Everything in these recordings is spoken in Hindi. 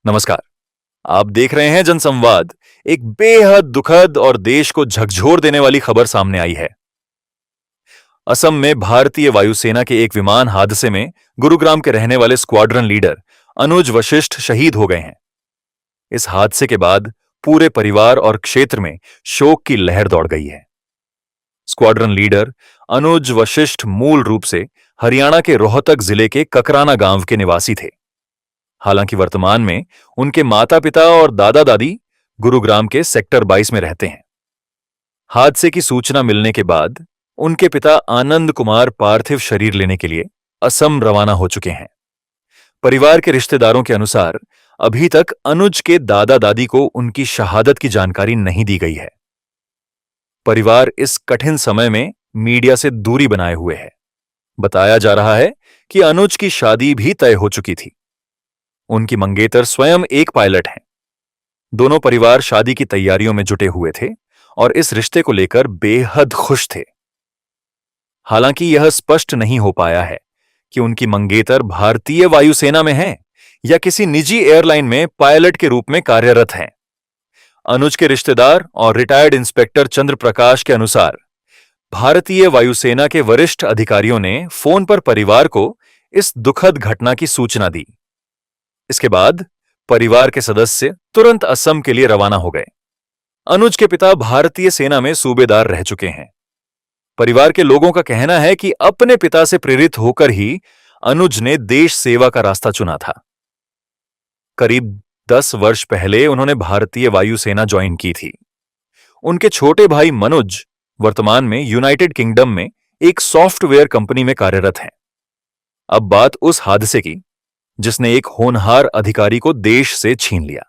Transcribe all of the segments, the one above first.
नमस्कार। आप देख रहे हैं जनसंवाद। एक बेहद दुखद और देश को झकझोर देने वाली खबर सामने आई है। असम में भारतीय वायुसेना के एक विमान हादसे में गुरुग्राम के रहने वाले स्क्वाड्रन लीडर अनुज वशिष्ठ शहीद हो गए हैं। इस हादसे के बाद पूरे परिवार और क्षेत्र में शोक की लहर दौड़ गई है। स्क्वाड्रन लीडर अनुज वशिष्ठ मूल रूप से हरियाणा के रोहतक जिले के ककराना गांव के निवासी थे। हालांकि वर्तमान में उनके माता पिता और दादा दादी गुरुग्राम के सेक्टर 22 में रहते हैं। हादसे की सूचना मिलने के बाद उनके पिता आनंद कुमार पार्थिव शरीर लेने के लिए असम रवाना हो चुके हैं। परिवार के रिश्तेदारों के अनुसार अभी तक अनुज के दादा दादी को उनकी शहादत की जानकारी नहीं दी गई है। परिवार इस कठिन समय में मीडिया से दूरी बनाए हुए है। बताया जा रहा है कि अनुज की शादी भी तय हो चुकी थी। उनकी मंगेतर स्वयं एक पायलट हैं। दोनों परिवार शादी की तैयारियों में जुटे हुए थे और इस रिश्ते को लेकर बेहद खुश थे। हालांकि यह स्पष्ट नहीं हो पाया है कि उनकी मंगेतर भारतीय वायुसेना में हैं या किसी निजी एयरलाइन में पायलट के रूप में कार्यरत हैं। अनुज के रिश्तेदार और रिटायर्ड इंस्पेक्टर चंद्र प्रकाश के अनुसार भारतीय वायुसेना के वरिष्ठ अधिकारियों ने फोन पर परिवार को इस दुखद घटना की सूचना दी। इसके बाद परिवार के सदस्य तुरंत असम के लिए रवाना हो गए। अनुज के पिता भारतीय सेना में सूबेदार रह चुके हैं। परिवार के लोगों का कहना है कि अपने पिता से प्रेरित होकर ही अनुज ने देश सेवा का रास्ता चुना था। करीब 10 वर्ष पहले उन्होंने भारतीय वायुसेना ज्वाइन की थी। उनके छोटे भाई मनोज वर्तमान में यूनाइटेड किंगडम में एक सॉफ्टवेयर कंपनी में कार्यरत हैं। अब बात उस हादसे की जिसने एक होनहार अधिकारी को देश से छीन लिया।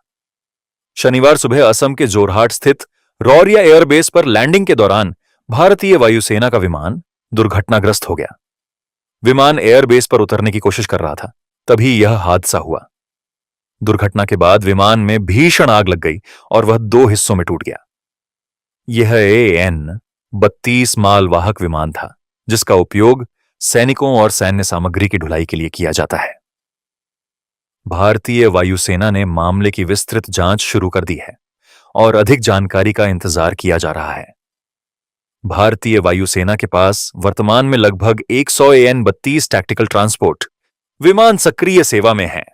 शनिवार सुबह असम के जोरहाट स्थित रौरिया एयरबेस पर लैंडिंग के दौरान भारतीय वायुसेना का विमान दुर्घटनाग्रस्त हो गया। विमान एयरबेस पर उतरने की कोशिश कर रहा था, तभी यह हादसा हुआ। दुर्घटना के बाद विमान में भीषण आग लग गई और वह 2 हिस्सों में टूट गया। यह AN-32 मालवाहक विमान था, जिसका उपयोग सैनिकों और सैन्य सामग्री की ढुलाई के लिए किया जाता है। भारतीय वायुसेना ने मामले की विस्तृत जांच शुरू कर दी है और अधिक जानकारी का इंतजार किया जा रहा है। भारतीय वायुसेना के पास वर्तमान में लगभग 100 AN-32 टैक्टिकल ट्रांसपोर्ट विमान सक्रिय सेवा में हैं।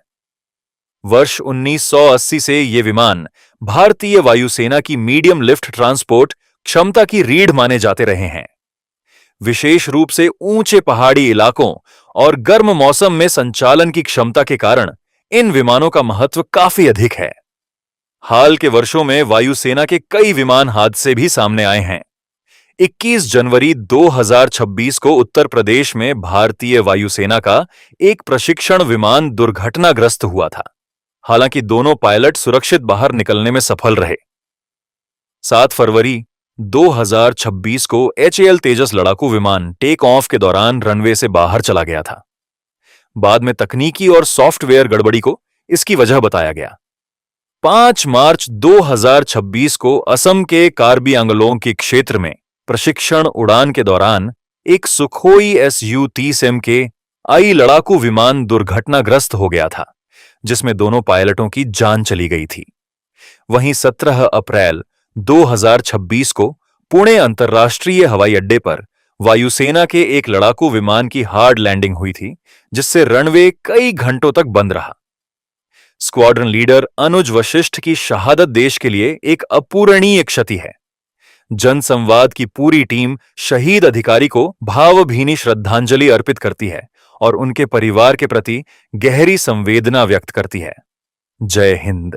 वर्ष 1980 से ये विमान भारतीय वायुसेना की मीडियम लिफ्ट ट्रांसपोर्ट क्षमता की रीढ़ माने जाते रहे हैं। विशेष रूप से ऊंचे पहाड़ी इलाकों और गर्म मौसम में संचालन की क्षमता के कारण इन विमानों का महत्व काफी अधिक है। हाल के वर्षों में वायुसेना के कई विमान हादसे भी सामने आए हैं। 21 जनवरी 2026 को उत्तर प्रदेश में भारतीय वायुसेना का एक प्रशिक्षण विमान दुर्घटनाग्रस्त हुआ था। हालांकि दोनों पायलट सुरक्षित बाहर निकलने में सफल रहे। 7 फरवरी 2026 को HAL तेजस लड़ाकू विमान टेक ऑफ के दौरान रनवे से बाहर चला गया था। बाद में तकनीकी और सॉफ्टवेयर गड़बड़ी को इसकी वजह बताया गया। 5 मार्च 2026 को असम के कार्बी आंगलोंग के क्षेत्र में प्रशिक्षण उड़ान के दौरान एक सुखोई Su-30 MKI लड़ाकू विमान दुर्घटनाग्रस्त हो गया था, जिसमें दोनों पायलटों की जान चली गई थी। वहीं 17 अप्रैल 2026 को पुणे अंतर्राष्ट्रीय हवाई अड्डे पर वायुसेना के एक लड़ाकू विमान की हार्ड लैंडिंग हुई थी, जिससे रनवे कई घंटों तक बंद रहा। स्क्वाड्रन लीडर अनुज वशिष्ठ की शहादत देश के लिए एक अपूरणीय क्षति है। जनसंवाद की पूरी टीम शहीद अधिकारी को भावभीनी श्रद्धांजलि अर्पित करती है और उनके परिवार के प्रति गहरी संवेदना व्यक्त करती है। जय हिंद।